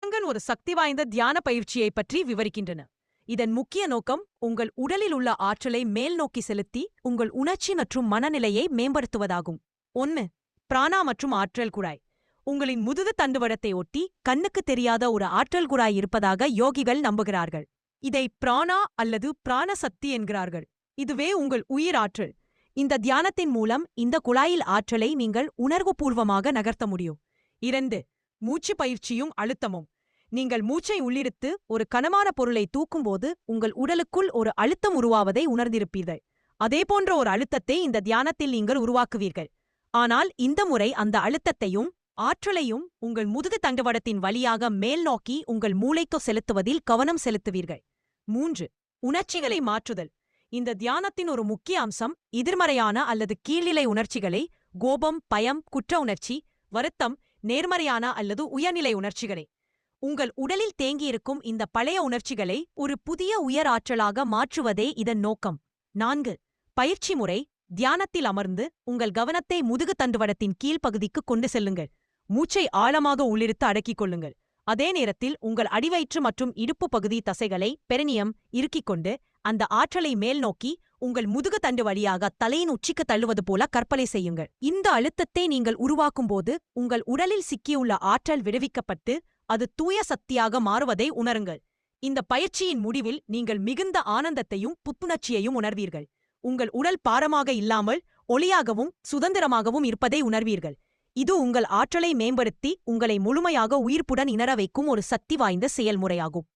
ஒரு சக்தி வாய்ந்த தியான பயிற்சியை பற்றி விவரிக்கின்றன. இதன் முக்கிய நோக்கம் உங்கள் உடலில் உள்ள ஆற்றலை மேல் நோக்கி செலுத்தி உங்கள் உணர்ச்சி மற்றும் மனநிலையை மேம்படுத்துவதாகும். 1. பிராணா மற்றும் ஆற்றல் குழாய். உங்களின் முதுகு தண்டுவடத்தை ஒட்டி கண்ணுக்கு தெரியாத ஒரு ஆற்றல் குழாய் இருப்பதாக யோகிகள் நம்புகிறார்கள். இதை பிராணா அல்லது பிராணசக்தி என்கிறார்கள். இதுவே உங்கள் உயிர் ஆற்றல். இந்த தியானத்தின் மூலம் இந்த குழாயில் ஆற்றலை நீங்கள் உணர்வுபூர்வமாக நகர்த்த முடியும். 2. மூச்சு பயிற்சியும் அழுத்தமும். நீங்கள் மூச்சை உள்ளிழுத்து ஒரு கனமான பொருளை தூக்கும்போது உங்கள் உடலுக்குள் ஒரு அழுத்தம் உருவாவதை உணர்ந்திருப்பீர்கள். அதேபோன்ற ஒரு அழுத்தத்தை இந்த தியானத்தில் நீங்கள் உருவாக்குவீர்கள். ஆனால் இந்த முறை அந்த அழுத்தத்தையும் ஆற்றலையும் உங்கள் முதுகு தண்டுவடத்தின் வழியாக மேல் நோக்கி உங்கள் மூளைக்கு செலுத்துவதில் கவனம் செலுத்துவீர்கள். 3. உணர்ச்சிகளை மாற்றுதல். இந்த தியானத்தின் ஒரு முக்கிய அம்சம் எதிர்மறையான அல்லது கீழ்நிலை உணர்ச்சிகளை, கோபம், பயம், குற்ற உணர்ச்சி, வருத்தம், நேர்மறையான அல்லது உயர்நிலை உணர்ச்சிகளை, உங்கள் உடலில் தேங்கியிருக்கும் இந்த பழைய உணர்ச்சிகளை ஒரு புதிய உயர் ஆற்றலாக மாற்றுவதே இதன் நோக்கம். 4. பயிற்சி முறை. தியானத்தில் அமர்ந்து உங்கள் கவனத்தை முதுகு தண்டுவடத்தின் கீழ்ப்பகுதிக்கு கொண்டு செல்லுங்கள். மூச்சை ஆழமாக உள்ளிழுத்து அடக்கிக் கொள்ளுங்கள். அதே நேரத்தில் உங்கள் அடிவயிற்று மற்றும் இடுப்பு பகுதி தசைகளை பெரினியம் இறுக்கிக் கொண்டு அந்த ஆற்றலை மேல் நோக்கி உங்கள் முதுகு தண்டு வழியாக தலையின் உச்சிக்கு தள்ளுவது போல கற்பனை செய்யுங்கள். இந்த அழுத்தத்தை நீங்கள் உருவாக்கும்போது உங்கள் உடலில் சிக்கியுள்ள ஆற்றல் விடுவிக்கப்பட்டு அது தூய சக்தியாக மாறுவதை உணருங்கள். இந்த பயிற்சியின் முடிவில் நீங்கள் மிகுந்த ஆனந்தத்தையும் புத்துணர்ச்சியையும் உணர்வீர்கள். உங்கள் உடல் பாரமாக இல்லாமல் ஒளியாகவும் சுதந்திரமாகவும் இருப்பதை உணர்வீர்கள். இது உங்கள் ஆற்றலை மேம்படுத்தி உங்களை முழுமையாக உயிர்ப்புடன் இணர வைக்கும் ஒரு சக்தி வாய்ந்த செயல்முறையாகும்.